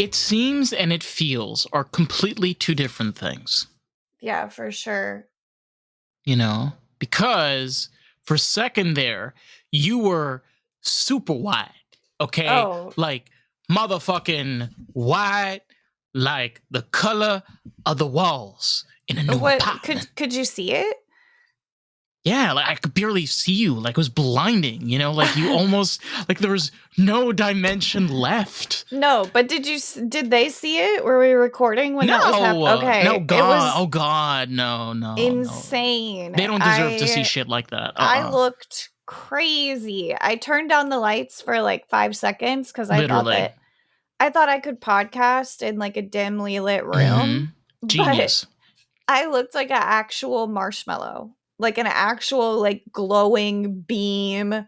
It seems and it feels are completely two different things. Yeah, for sure. You know, because for a second there, you were super wide, okay? Oh. Like motherfucking wide, like the color of the walls in a new What apartment. could you see it? Yeah, like I could barely see you. Like it was blinding, you know, like you almost like there was no dimension left. No, but did they see it? Were we recording when that was happening? Okay. No, It God, was oh God, no. insane. They don't deserve to see shit like that. I looked crazy. I turned down the lights for like 5 seconds because I thought I could podcast in like a dimly lit room. Genius. But I looked like an actual marshmallow. Like an actual like glowing beam. Like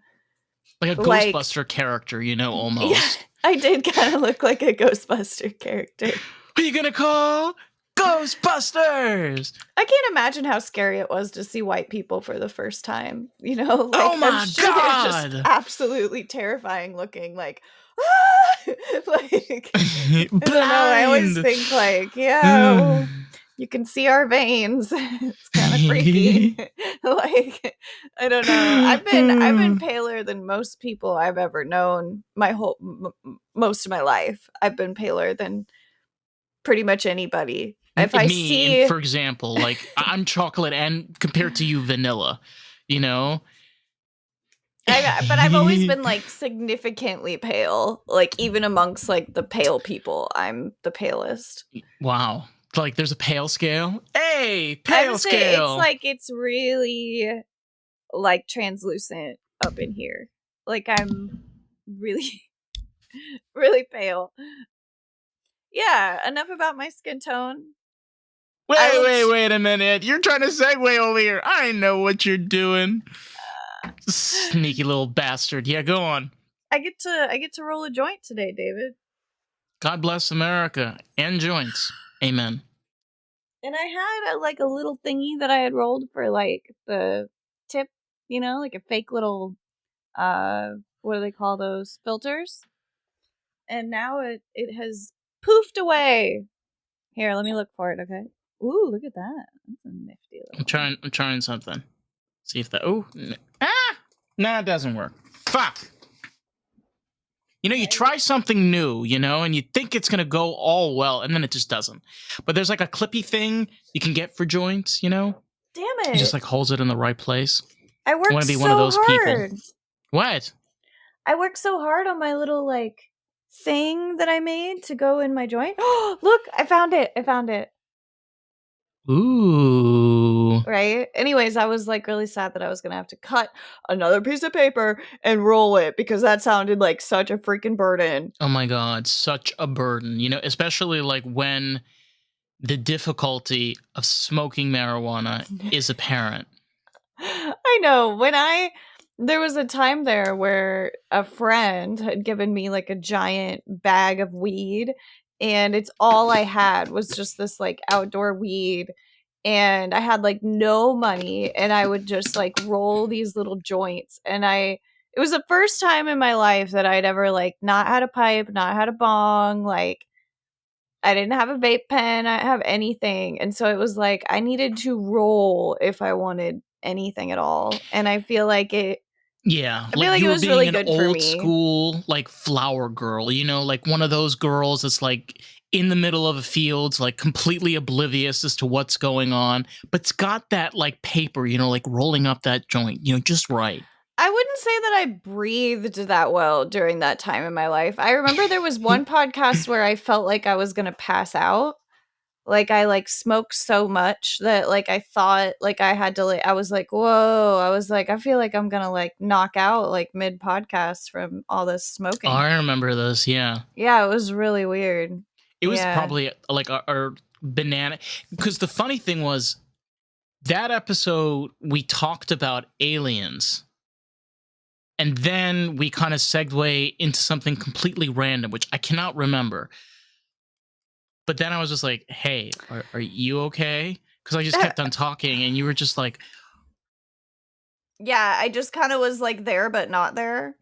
a Ghostbuster character, you know, almost. Yeah, I did kind of look like a Ghostbuster character. Who are you gonna call? Ghostbusters! I can't imagine how scary it was to see white people for the first time. You know, like oh my God! They're just absolutely terrifying looking. Like, ah! Like I don't know. I always think like, yeah, well, you can see our veins. It's kind of freaky. Like, I don't know. I've been paler than most people I've ever known. Most of my life, I've been paler than pretty much anybody. If I see, for example, like I'm chocolate and compared to you vanilla, you know. But I've always been like significantly pale. Like even amongst like the pale people, I'm the palest. Wow. Like there's a pale scale. Hey, pale scale. It's really like translucent up in here. Like I'm really really pale. Yeah, enough about my skin tone. Wait a minute. You're trying to segue over here. I know what you're doing. Sneaky little bastard. Yeah, go on. I get to roll a joint today, David. God bless America and joints. Amen. And I had a little thingy that I had rolled for like the tip, you know, like a fake little what do they call those, filters? And now it has poofed away. Here, let me look for it, okay? Ooh, look at that. That's a nifty little I'm trying something. See if that no, it doesn't work. Fuck. You know, you try something new, you know, and you think it's gonna go all well, and then it just doesn't. But there's like a clippy thing you can get for joints, you know? Damn it. It just like holds it in the right place. I worked want to be so one of those hard. people. What? I worked so hard on my little like thing that I made to go in my joint. Oh, look, I found it. Ooh. Right? Anyways, I was like really sad that I was going to have to cut another piece of paper and roll it because that sounded like such a freaking burden. Oh my God, such a burden. You know, especially like when the difficulty of smoking marijuana is apparent. I know. There was a time there where a friend had given me like a giant bag of weed, and it's all I had was just this like outdoor weed, and I had like no money, and I would just like roll these little joints, and it was the first time in my life that I'd ever like not had a pipe, not had a bong, like I didn't have a vape pen, I didn't have anything. And so it was like I needed to roll if I wanted anything at all. And I feel like it Yeah, I feel like you it were was being really an good for old me. school like flower girl, you know, like one of those girls that's like in the middle of a field, like completely oblivious as to what's going on, but it's got that like paper, you know, like rolling up that joint, you know, just right. I wouldn't say that I breathed that well during that time in my life. I remember there was one podcast where I felt like I was going to pass out. Like I like smoked so much that like I thought like I had to like I was like, whoa, I was like, I feel like I'm gonna like knock out like mid podcast from all this smoking. Oh, I remember this, yeah. Yeah, it was really weird. It was probably like our banana, because the funny thing was that episode we talked about aliens. And then we kind of segue into something completely random, which I cannot remember. But then I was just like, hey, are you okay? Because I just kept on talking and you were just like... Yeah, I just kind of was like there, but not there.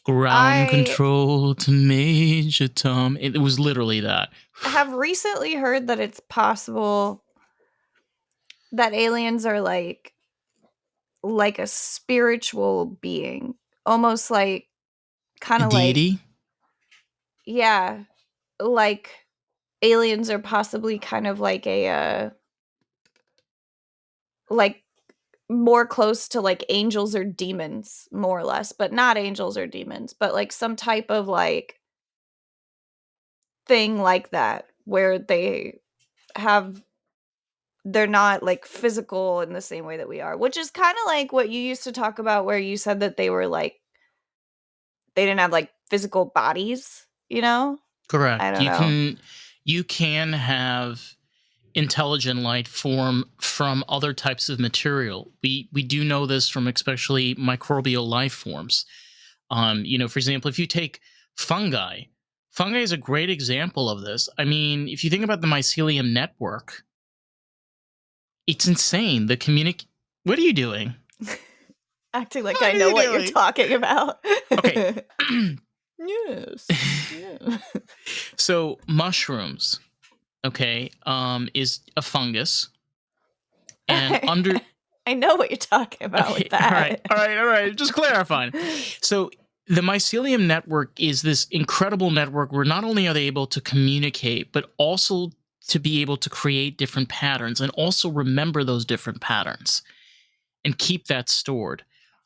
Ground I control to Major Tom. It was literally that. have recently heard that it's possible that aliens are like a spiritual being, almost like kind A of like, deity? yeah, like aliens are possibly kind of like a like more close to like angels or demons, more or less, but not angels or demons, but like some type of like thing like that where have they're not like physical in the same way that we are, which is kind of like what you used to talk about where you said that they were like they didn't have like physical bodies, you know? I Correct. don't know. You can have intelligent light form from other types of material. We do know this from especially microbial life forms. For example, if you take fungi, fungi is a great example of this. I mean, if you think about the mycelium network, it's insane. What are you doing? Acting like I What are know you what you're doing? talking about. Okay. Yes. Yeah. So mushrooms, okay, is a fungus, and under I know what you're talking about with okay, all right, that. all right, all right. Just clarifying. So the mycelium network is this incredible network where not only are they able to communicate, but also to be able to create different patterns and also remember those different patterns and keep that stored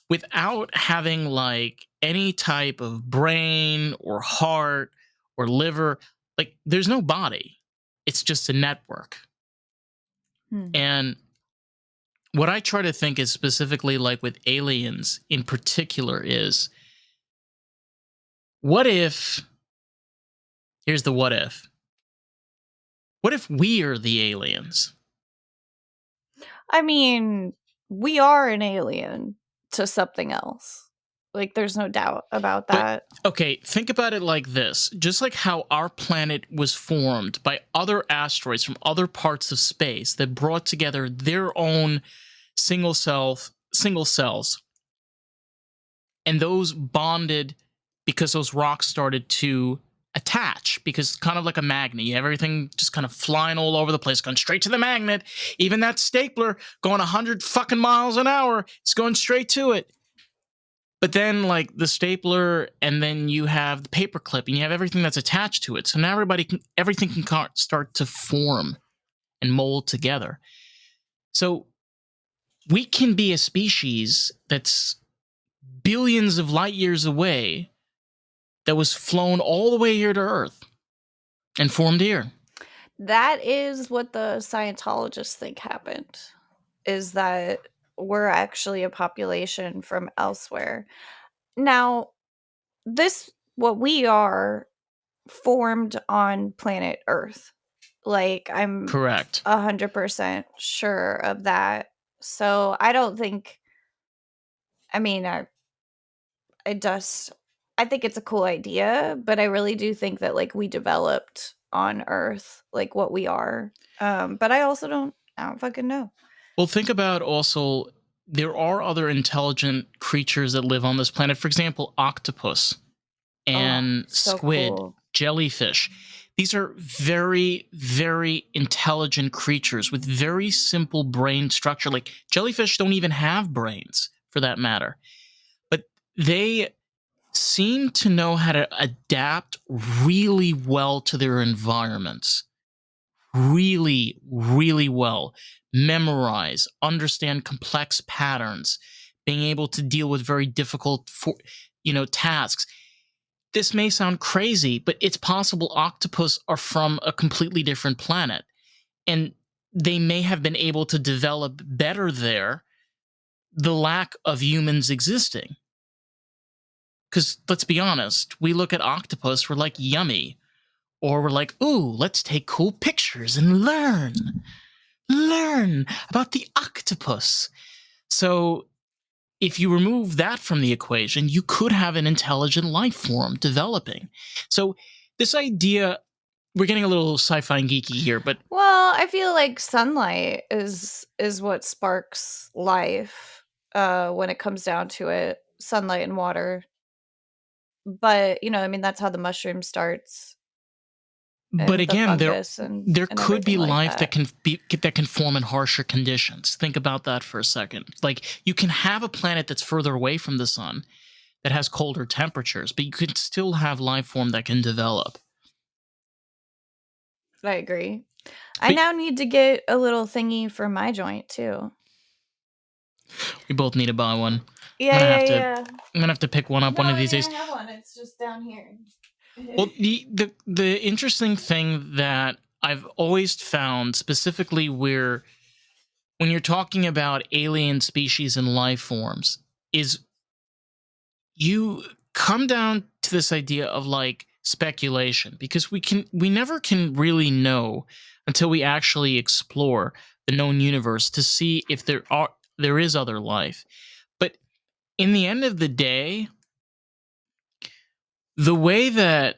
without having like any type of brain or heart or liver. Like there's no body. It's just a network. Hmm. And what I try to think is specifically like with aliens in particular is what if, here's the what if we are the aliens? I mean, we are an alien to something else. Like, there's no doubt about But that. okay, think about it like this. Just like how our planet was formed by other asteroids from other parts of space that brought together their own single cells, and those bonded because those rocks started to attach because kind of like a magnet. You have everything just kind of flying all over the place, going straight to the magnet. Even that stapler going 100 fucking miles an hour, it's going straight to it. But then, like the stapler, and then you have the paper clip, and you have everything that's attached to it. So now everything can start to form and mold together. So we can be a species that's billions of light years away that was flown all the way here to Earth and formed here. That is what the Scientologists think happened, is that we're actually a population from elsewhere. Now, what we are, formed on planet Earth. Like, I'm Correct. 100% sure of that. So I don't think, I mean, I just, I think it's a cool idea, but I really do think that like we developed on Earth, like what we are. But I don't fucking know. Well, think about also there are other intelligent creatures that live on this planet. For example, octopus Oh, and so squid, cool. jellyfish. These are very, very intelligent creatures with very simple brain structure. Like jellyfish don't even have brains for that matter, but they seem to know how to adapt really well to their environments. Really, really well. Memorize, understand complex patterns, being able to deal with very difficult, tasks. This may sound crazy, but it's possible octopus are from a completely different planet, and they may have been able to develop better there. The lack of humans existing. Because let's be honest, we look at octopus, we're like, yummy. Or we're like, ooh, let's take cool pictures and learn about the octopus. So if you remove that from the equation, you could have an intelligent life form developing. So this idea, we're getting a little sci-fi and geeky here, but Well, I feel like sunlight is what sparks life when it comes down to it. Sunlight and water. But, I mean, that's how the mushroom starts But and the again, fungus and there could everything be like life that. that can form in harsher conditions. Think about that for a second. Like you can have a planet that's further away from the sun that has colder temperatures, but you could still have life form that can develop. I agree. I But now need to get a little thingy for my joint too. we both need to buy one. I'm Yeah, gonna yeah, have to. yeah. I'm gonna have to pick one up No, one of I these mean, days. I have one. It's just down here. Well, the interesting thing that I've always found, specifically where when you're talking about alien species and life forms, is you come down to this idea of like speculation because we never can really know until we actually explore the known universe to see if there is other life. But in the end of the day, the way that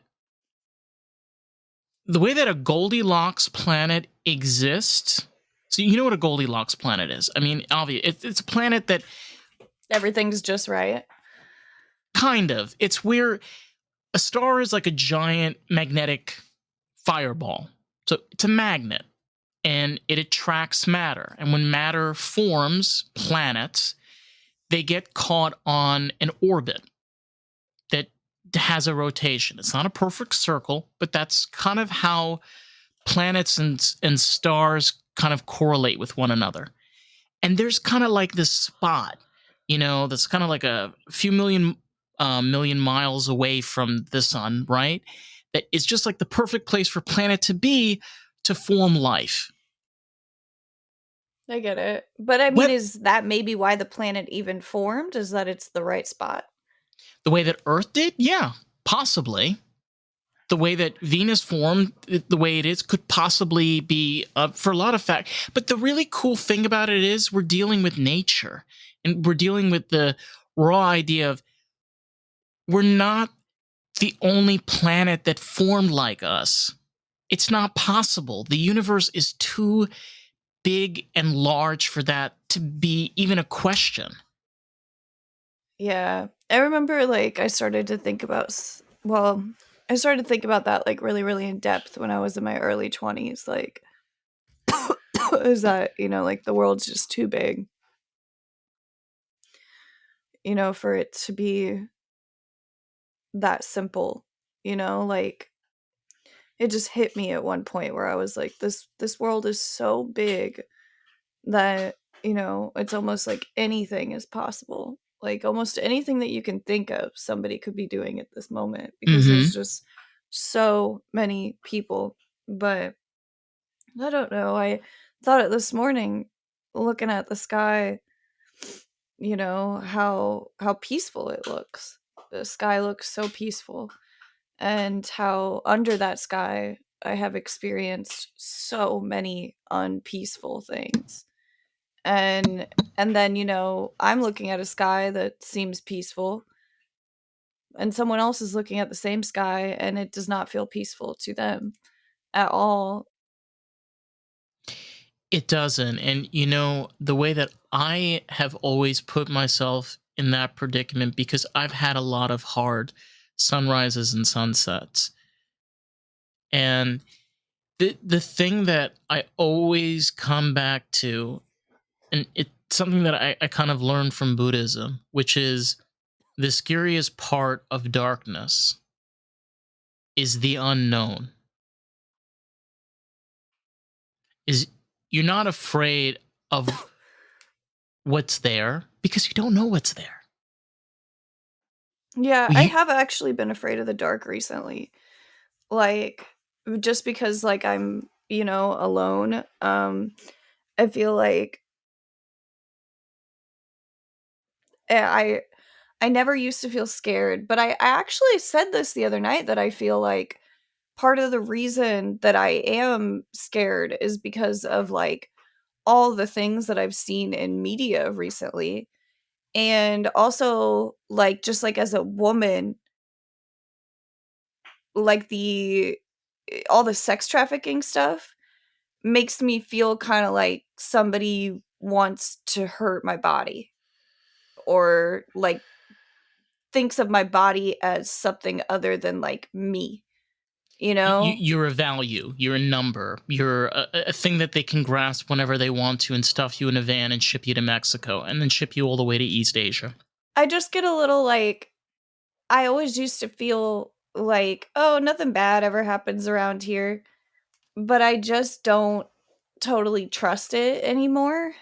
a Goldilocks planet exists. So you know what a Goldilocks planet is? I mean, obviously, it's a planet that Everything's just right. kind of it's where a star is like a giant magnetic fireball. So it's a magnet and it attracts matter. And when matter forms planets, they get caught on an orbit that has a rotation. It's not a perfect circle, but that's kind of how planets and stars kind of correlate with one another. And there's kind of like this spot, that's kind of like a few million miles away from the sun, right? That is just like the perfect place for planet to be to form life. I get it. But I mean, What is that maybe why the planet even formed? Is that it's the right spot? the way that Earth did? Yeah, possibly. The way that Venus formed, the way it is, could possibly be for a lot of fact. But the really cool thing about it is we're dealing with nature, and we're dealing with the raw idea of we're not the only planet that formed like us. It's not possible. The universe is too big and large for that to be even a question. Yeah. I remember like I started to think about that like really really in depth when I was in my early 20s like is that, like the world's just too big, for it to be that simple, like it just hit me at one point where I was like this world is so big that, it's almost like anything is possible. Like almost anything that you can think of, somebody could be doing at this moment because Mm-hmm. there's just so many people. But I don't know. I thought it this morning looking at the sky, how peaceful it looks. The sky looks so peaceful, and how under that sky I have experienced so many unpeaceful things. And and then, I'm looking at a sky that seems peaceful, and someone else is looking at the same sky and it does not feel peaceful to them at all. It doesn't. And the way that I have always put myself in that predicament because I've had a lot of hard sunrises and sunsets. And the thing that I always come back to, and it's something that I kind of learned from Buddhism, which is the scariest part of darkness is the unknown. Is you're not afraid of what's there because you don't know what's there. Yeah, I You, have actually been afraid of the dark recently. Like just because like I'm, alone. I feel like I I never used to feel scared, but I actually said this the other night that I feel like part of the reason that I am scared is because of like all the things that I've seen in media recently. And also like just like as a woman, like the all the sex trafficking stuff makes me feel kind of like somebody wants to hurt my body or like thinks of my body as something other than like me, you know? You're a value. You're a number. You're a thing that they can grasp whenever they want to and stuff you in a van and ship you to Mexico and then ship you all the way to East Asia. I just get a little like, I always used to feel like, oh, nothing bad ever happens around here, but I just don't totally trust it anymore.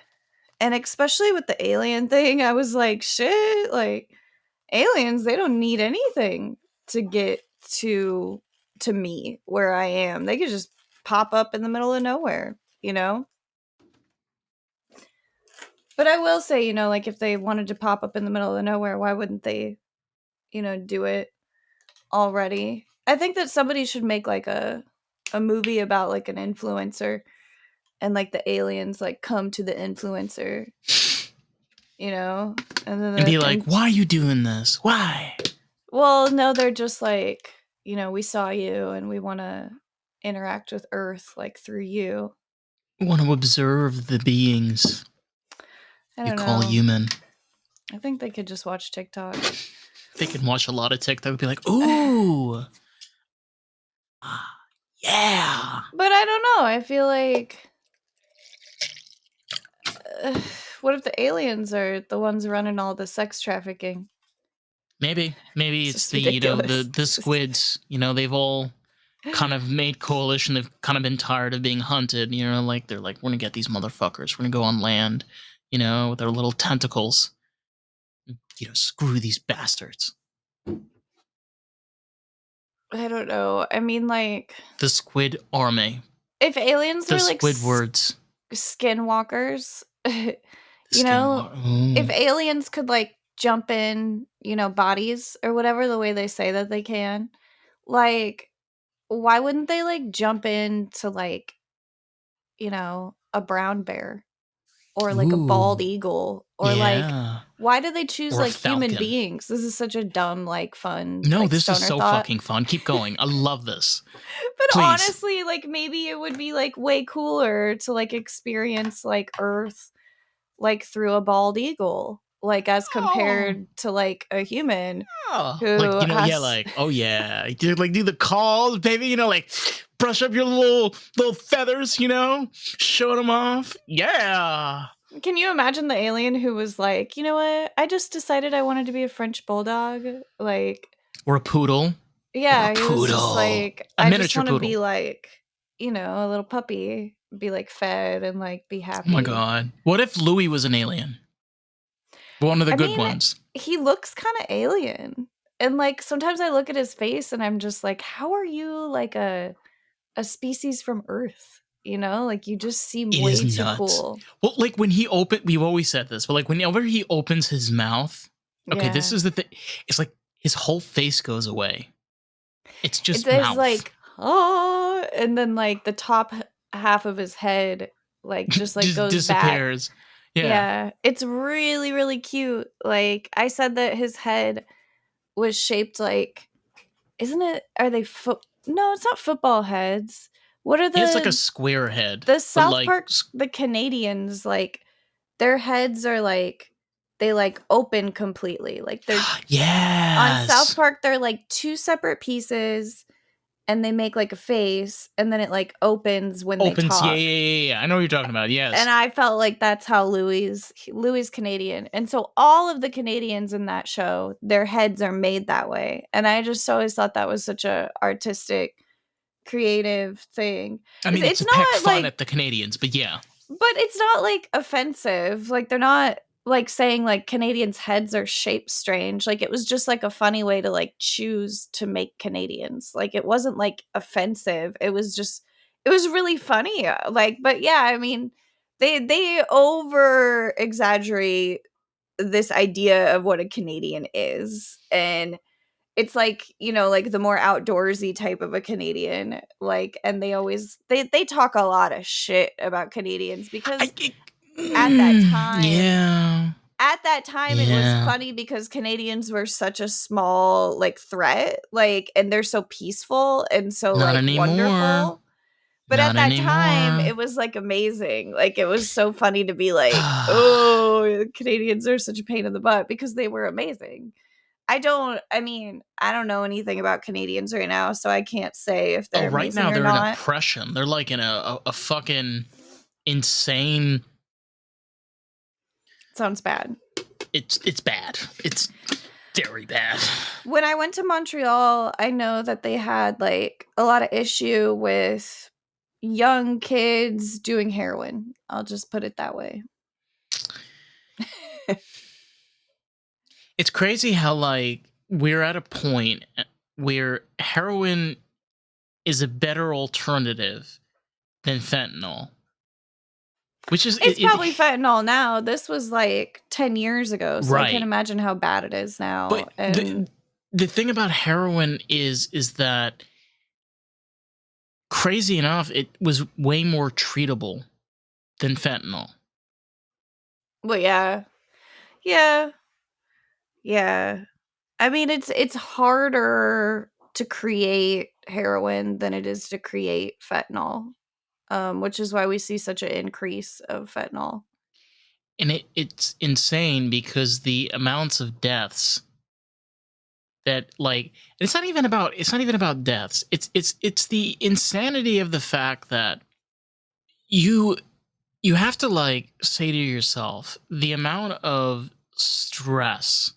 And especially with the alien thing, I was like, shit, like aliens, they don't need anything to get to me where I am. They could just pop up in the middle of nowhere, you know? But I will say, you know, like if they wanted to pop up in the middle of nowhere, why wouldn't they, you know, do it already? I think that somebody should make like a movie about like an influencer and like the aliens like come to the influencer, you know, And be like, why are you doing this? Why? Well, no, they're just like, you know, we saw you and we want to interact with Earth like through you. Want to observe the beings I you don't call know. human. I think they could just watch TikTok. They can watch a lot of TikTok and be like, ooh. Yeah. But I don't know. I feel like what if the aliens are the ones running all the sex trafficking? Maybe It's it's just the, you know, ridiculous. the squids, you know, they've all kind of made coalition. They've kind of been tired of being hunted, you know, like they're like, we're gonna get these motherfuckers. We're gonna go on land, you know, with our little tentacles. You know, screw these bastards. I don't know. I mean, like, The squid army. if aliens The were like Squidwards. skinwalkers, you know, if aliens could like jump in, you know, bodies or whatever, the way they say that they can, like, why wouldn't they like jump into like, you know, a brown bear or like a bald eagle or like, Yeah. why do they choose Or a like human falcon. beings? This is such a dumb, like, fun, No, like, this is stoner so thought. fucking fun. Keep going. I love this. But Please. honestly, like, maybe it would be like way cooler to like experience like Earth like through a bald eagle, like as compared to like a human who like, you know, has yeah, like, oh yeah, do like do the calls, baby, you know, like brush up your little feathers, you know, showing them off. Yeah. Can you imagine the alien who was like, you know what? I just decided I wanted to be a French bulldog. Like, Or a poodle. yeah, Or a he was just poodle. like, A I just miniature want to poodle. be like, you know, a little puppy, be like fed and like be happy. Oh my god. What if Louis was an alien? One of the good ones. He looks kind of alien. And like sometimes I look at his face and I'm just like, how are you like a species from Earth? You know, like you just seem It way is too nuts. cool. Well, like when he we've always said this, but like whenever he opens his mouth, okay, Yeah. this is the thing. It's like his whole face goes away. It's just There's mouth. like, oh, and then like the top half of his head like just like goes disappears. back. Yeah. It's really, really cute. Like I said that his head was shaped like, isn't it? Are they No, it's not football heads. What are He has like a square head. the South like, Park, the Canadians, like their heads are like they like open completely. Like they're yes. on South Park, they're like two separate pieces and they make like a face and then it like opens when they talk. Yeah. I know what you're talking about. Yes. And I felt like that's how Louis Canadian. And so all of the Canadians in that show, their heads are made that way. And I just always thought that was such a artistic, creative thing. I mean, it's to not pick fun like at the Canadians, but yeah. But it's not like offensive. Like they're not like saying like Canadians' heads are shaped strange. Like it was just like a funny way to like choose to make Canadians. Like it wasn't like offensive. It was really funny. Like, but yeah, I mean, they over exaggerate this idea of what a Canadian is. And it's like, you know, like the more outdoorsy type of a Canadian, like, and they talk a lot of shit about Canadians because at that time it was funny because Canadians were such a small like threat, like, and they're so peaceful and so Not like anymore. wonderful. But Not at that anymore. time it was like amazing. Like it was so funny to be like, oh, Canadians are such a pain in the butt because they were amazing. I don't know anything about Canadians right now, so I can't say if Oh, they're right amazing now or they're in not. oppression. They're like in a fucking insane. Sounds bad. It's bad. It's very bad. When I went to Montreal, I know that they had like a lot of issue with young kids doing heroin. I'll just put it that way. It's crazy how like we're at a point where heroin is a better alternative than fentanyl, which is It's probably fentanyl now. This was like 10 years ago, so I can't right. imagine how bad it is now. But And the thing about heroin is that crazy enough, it was way more treatable than fentanyl. well, yeah. Yeah. Yeah. I mean, it's harder to create heroin than it is to create fentanyl, which is why we see such an increase of fentanyl. And it's insane because the amounts of deaths that like it's not even about deaths. It's the insanity of the fact that you you have to like say to yourself the amount of stress,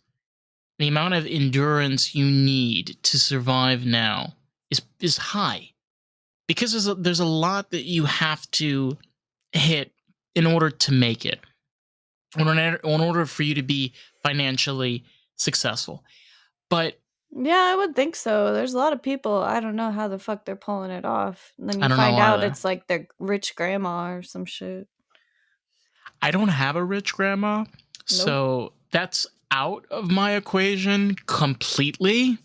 the amount of endurance you need to survive now is high because there's a lot that you have to hit in order to make it, in order for you to be financially successful. But Yeah, I would think so. There's a lot of people, I don't know how the fuck they're pulling it off. And then I you don't know find out either. it's like their rich grandma or some shit. I don't have a rich grandma, Nope. so that's out of my equation completely.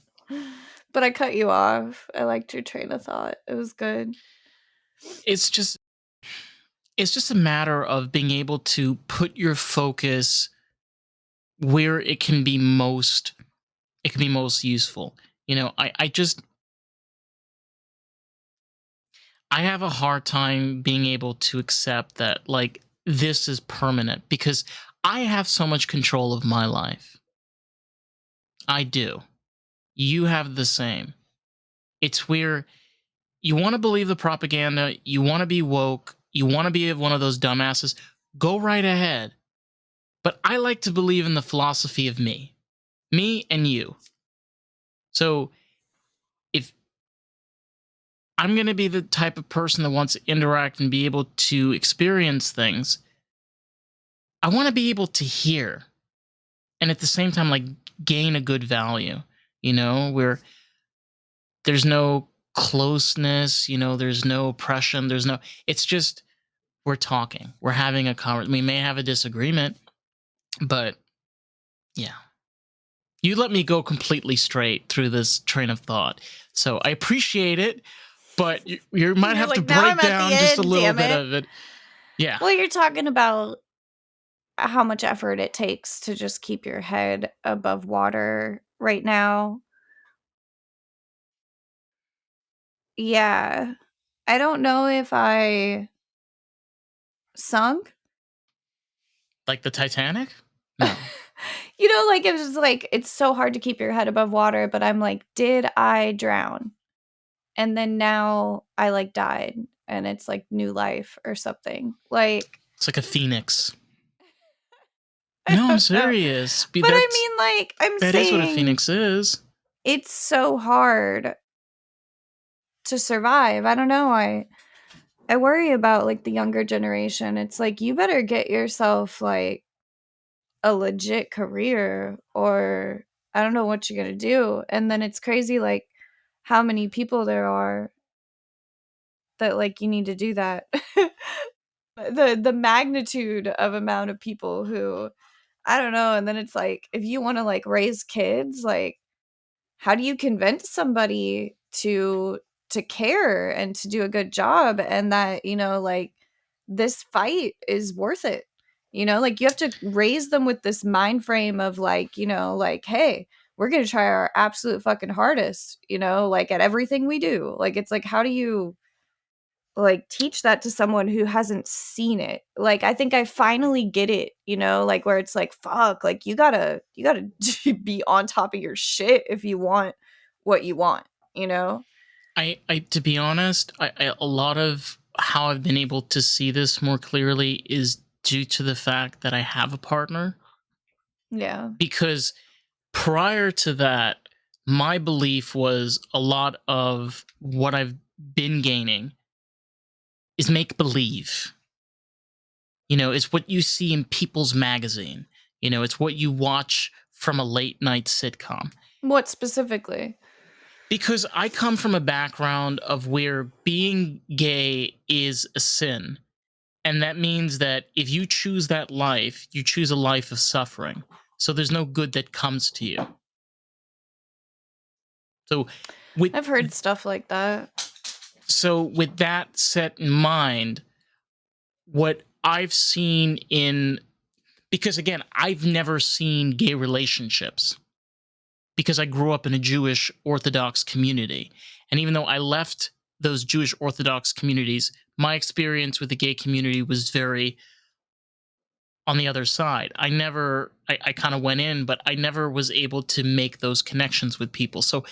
But I cut you off. I liked your train of thought. It was good. It's just a matter of being able to put your focus where it can be most useful. You know, I have a hard time being able to accept that like this is permanent because I have so much control of my life. I do. You have the same. It's where you want to believe the propaganda, you want to be woke, you want to be one of those dumbasses, go right ahead. But I like to believe in the philosophy of me and you. So if I'm going to be the type of person that wants to interact and be able to experience things, I want to be able to hear and at the same time, like, gain a good value, where there's no closeness, there's no oppression, it's just, we're talking, we're having a conversation. We may have a disagreement, but yeah. You let me go completely straight through this train of thought. So I appreciate it, but you might You're have to like, now break I'm at the down just a end, little damn bit it. of it. Yeah. Well, you're talking about how much effort it takes to just keep your head above water right now. Yeah. I don't know if I sunk. Like the Titanic? No. Like it was like it's so hard to keep your head above water, but I'm like, did I drown? And then now I like died and it's like new life or something. Like It's like a phoenix. I No, I'm don't know. serious. But I mean, like, I'm That is what a saying phoenix is. it's so hard to survive. I don't know. I worry about like the younger generation. It's like you better get yourself like a legit career or I don't know what you're going to do. And then it's crazy like how many people there are that like you need to do that. The magnitude of amount of people who I don't know, and then it's like if you want to like raise kids, like how do you convince somebody to care and to do a good job and that, like this fight is worth it. Like you have to raise them with this mind frame of like, like, hey, we're going to try our absolute fucking hardest, like at everything we do. Like it's like how do you like teach that to someone who hasn't seen it. Like I think I finally get it, you know, like where it's like fuck, like you gotta be on top of your shit if you want what you want, you know. I to be honest, a lot of how I've been able to see this more clearly is due to the fact that I have a partner. Yeah. Because prior to that, my belief was a lot of what I've been gaining is make believe. You know, it's what you see in People's Magazine. You know, it's what you watch from a late night sitcom. What specifically? Because I come from a background of where being gay is a sin. And that means that if you choose that life, you choose a life of suffering. So there's no good that comes to you. So with I've heard stuff like that. so with that set in mind, what I've seen in, because again, I've never seen gay relationships because I grew up in a Jewish Orthodox community. And even though I left those Jewish Orthodox communities, my experience with the gay community was very on the other side. I kind of went in, but I never was able to make those connections with people. So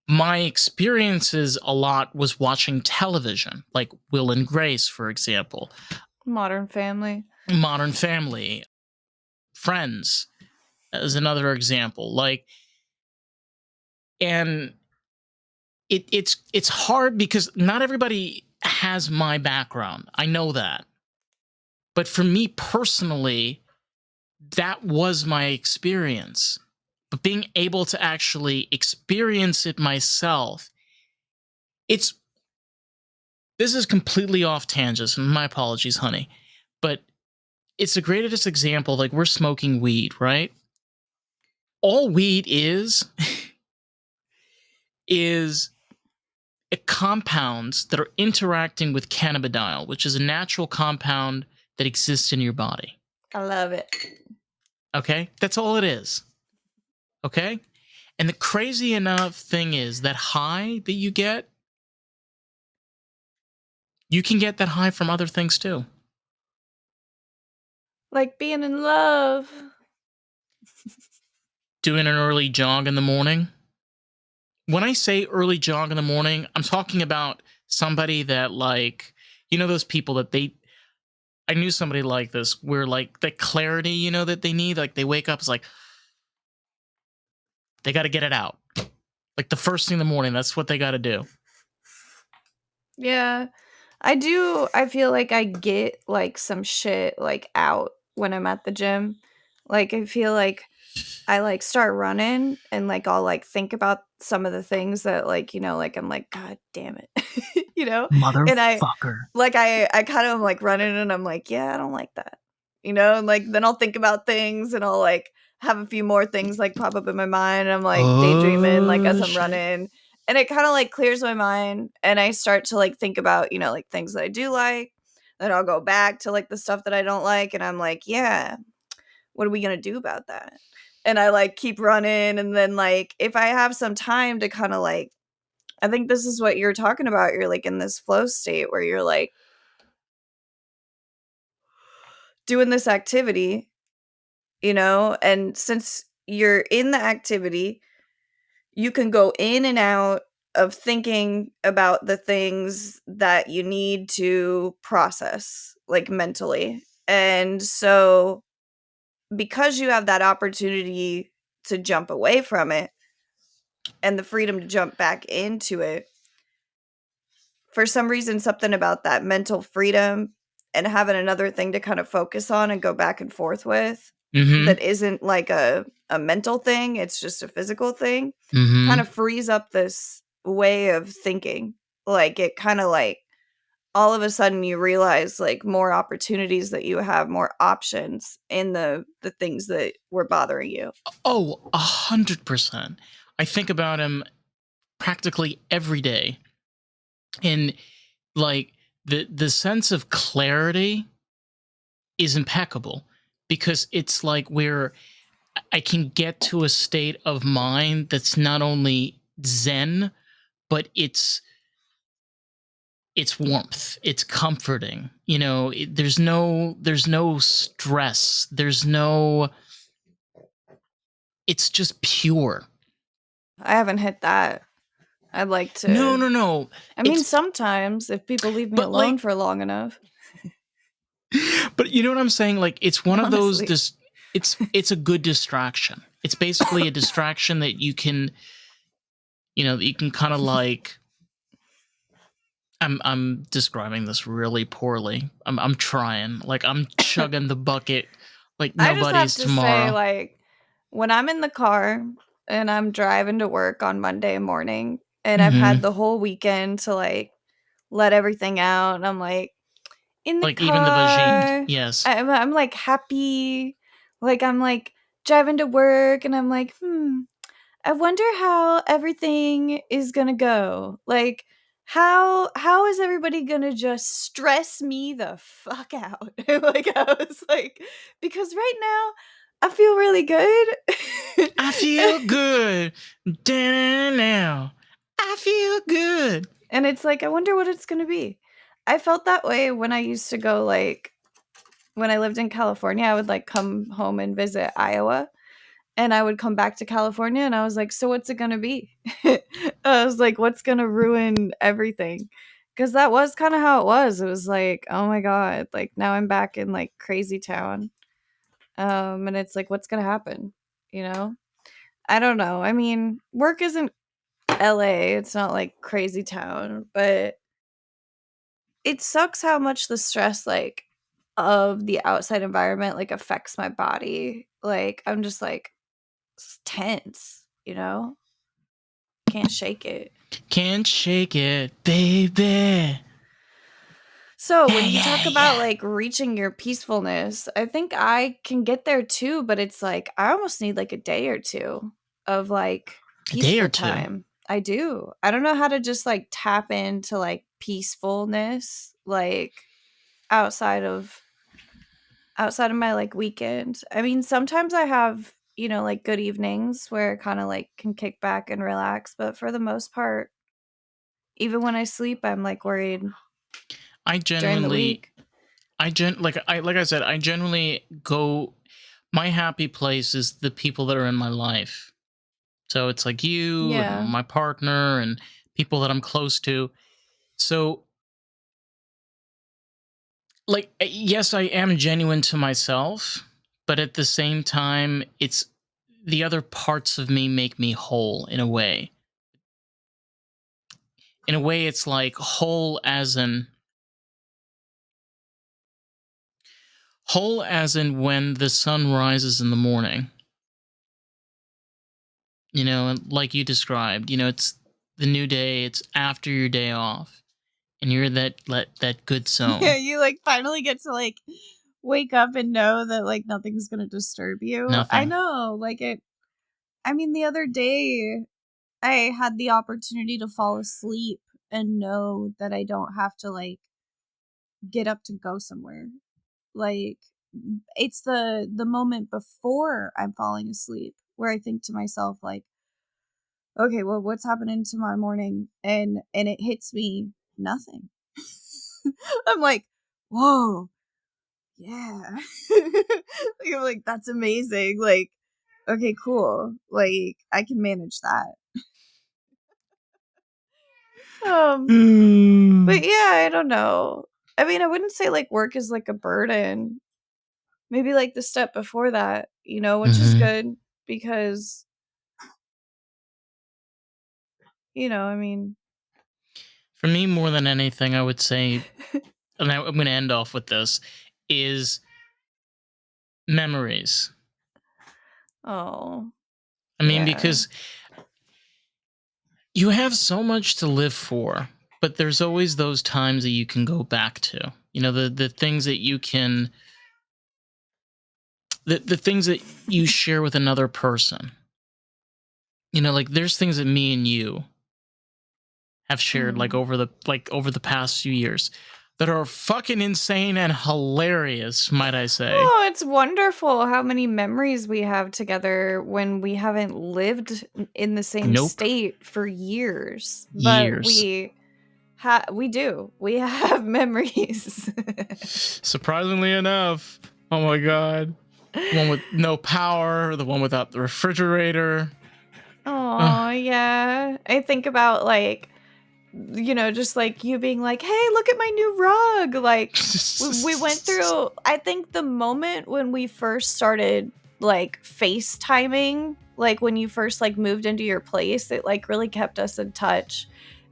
my experiences a lot was watching television, like Will and Grace, for example, Modern Family. Modern Family, Friends as another example. Like, and it's hard because not everybody has my background. I know that. But for me personally, that was my experience. But being able to actually experience it myself, it's this is completely off tangents, and my apologies, honey. But it's the greatest example. Like, we're smoking weed, right? All weed is compounds that are interacting with cannabidiol, which is a natural compound that exists in your body. I love it. Okay? That's all it is. Okay? And the crazy enough thing is that high that you can get that high from other things too. Like being in love. Doing an early jog in the morning. When I say early jog in the morning, I'm talking about somebody that, like, you know, those people that I knew somebody like this where, like, the clarity, you know, that they need, like, they wake up, it's like, they got to get it out. Like, the first thing in the morning, that's what they got to do. Yeah. I feel like I get like some shit like out when I'm at the gym. Like I feel like I like start running and like I'll like think about some of the things that like, you know, like I'm like, God damn it. You know? And Motherfucker. I kind of like running and I'm like, yeah, I don't like that. You know, and like then I'll think about things and I'll like have a few more things like pop up in my mind. I'm like daydreaming like as I'm Shit. running. And it kind of like clears my mind and I start to like think about, you know, like things that I do like. Then I'll go back to like the stuff that I don't like and I'm like, yeah, what are we going to do about that? And I like keep running and then like if I have some time to kind of like I think this is what you're talking about. You're like in this flow state where you're like doing this activity, you know, and since you're in the activity, you can go in and out of thinking about the things that you need to process, like mentally. And so, because you have that opportunity to jump away from it and the freedom to jump back into it, for some reason, something about that mental freedom and having another thing to kind of focus on and go back and forth with Mm-hmm. that isn't like a mental thing, it's just a physical thing, kind Mm-hmm. of frees up this way of thinking. Like it kind of like all of a sudden you realize like more opportunities that you have, more options in the things that were bothering you. Oh, 100%. I think about him practically every day. And like the sense of clarity is impeccable because it's like where I can get to a state of mind that's not only zen, but it's warmth, it's comforting. There's no stress, it's just pure. I haven't hit that. I'd like No, to. no, no. I mean, sometimes if people leave me But alone for long enough. but you know what I'm saying? Like, it's one of those. Honestly. It's a good distraction. It's basically a distraction that you can, kind of like. I'm describing this really poorly. I'm trying. Like, I'm chugging the bucket like I just have nobody's to say, tomorrow. like, when I'm in the car and I'm driving to work on Monday morning and I've Hmm. had the whole weekend to, like, let everything out, and I'm, like, in the Like, even the vagine. car, Yes. I'm, like, happy, like, I'm, like, driving to work, and I'm, like, I wonder how everything is gonna go. Like, how is everybody gonna just stress me the fuck out? Like, I was like, because right now I feel really good. I feel good. Now. I feel good. And it's like, I wonder what it's gonna be. I felt that way when I used to go, like, when I lived in California, I would, like, come home and visit Iowa. And I would come back to California and I was like, so what's it gonna be? I was like, what's gonna ruin everything? Because that was kind of how it was. It was like, oh my God, like now I'm back in like crazy town. And it's like, what's gonna happen? You know? I don't know. I mean, work isn't LA, it's not like crazy town, but it sucks how much the stress like of the outside environment like affects my body. Like I'm just like tense, you know? Can't shake it. Can't shake it, baby. So, Yeah, when you talk yeah, about, yeah. like, reaching your peacefulness, I think I can get there too, but it's like, I almost need, like, a day or 2 of, like, A day or peaceful two. time. I do. I don't know how to just, like, tap into, like, peacefulness, like, outside of outside of my, like, weekend. I mean, sometimes I have, like, good evenings where I kinda, like, can kick back and relax, but for the most part, even when I sleep, I'm, like, worried I during the genuinely, week. like I said, I generally go. My happy place is the people that are in my life. So it's like you and Yeah. my partner and people that I'm close to. So, like, yes, I am genuine to myself, but at the same time, it's the other parts of me make me whole in a way. In a way, it's like whole as in when the sun rises in the morning. And like you described, it's the new day. It's after your day off, and you're in that good Yeah, zone. you, like, finally get to, like, wake up and know that, like, nothing's gonna disturb you. I Nothing. know, like, I mean, the other day, I had the opportunity to fall asleep and know that I don't have to, like, get up to go somewhere. Like, it's the moment before I'm falling asleep where I think to myself, like, "Okay, well, what's happening tomorrow morning?" And it hits me, nothing. I'm like, "Whoa." Yeah. You're like, "That's amazing." Like, "Okay, cool." Like, I can manage that. But Mm. yeah, I don't know. I mean, I wouldn't say, like, work is, like, a burden. Maybe, like, the step before that, which is Hmm. good because, I mean For me, more than anything, I would say, and I'm going to end off with this, is memories. Oh, I mean, yeah. because you have so much to live for, but there's always those times that you can go back to. The things that you can, the things that you share with another person. Like, there's things that me and you have shared, like, Mhm. over the past few years, that are fucking insane and hilarious, might I say. Oh, it's wonderful how many memories we have together when we haven't lived in the same Nope. state for years. But Years. we We do. We have memories. Surprisingly enough. Oh my god. The one with no power, the one without the refrigerator. Oh, yeah. I think about like, just like you being like, "Hey, look at my new rug." Like we went through, I think the moment when we first started like FaceTiming, like when you first like moved into your place, it like really kept us in touch.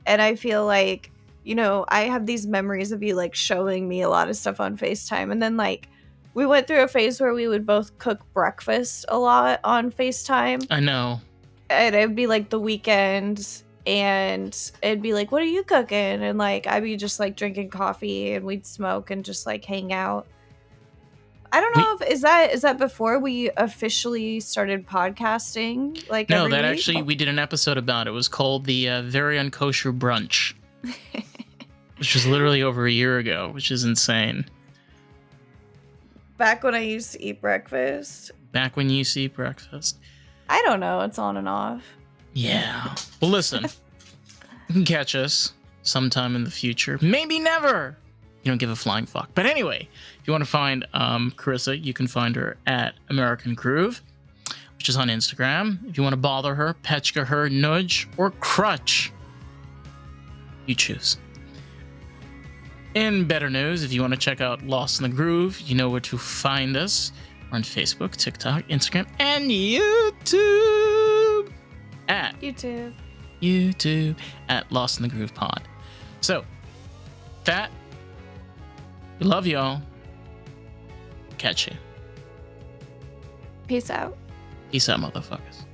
And I feel like, I have these memories of you like showing me a lot of stuff on FaceTime. And then like we went through a phase where we would both cook breakfast a lot on FaceTime. I know. And it'd be like the weekend, and it'd be like, "What are you cooking?" And like I'd be just like drinking coffee, and we'd smoke and just like hang out. I don't We know if is that before we officially started podcasting like No, every that week. actually we did an episode about. It was called the Very Unkosher Brunch, which was literally over a year ago, which is insane. Back when I used to eat breakfast. Back when you used to eat breakfast. I don't know. It's on and off. Yeah. Well, listen. You can catch us sometime in the future. Maybe never. You don't give a flying fuck. But anyway, if you want to find Carissa, you can find her at American Groove, which is on Instagram. If you want to bother her, petchka her, nudge, or crutch, you choose. In better news, if you want to check out Lost in the Groove, you know where to find us. We're on Facebook, TikTok, Instagram, and YouTube at Lost in the Groove Pod. So, that, we love y'all. Catch you. Peace out. Peace out, motherfuckers.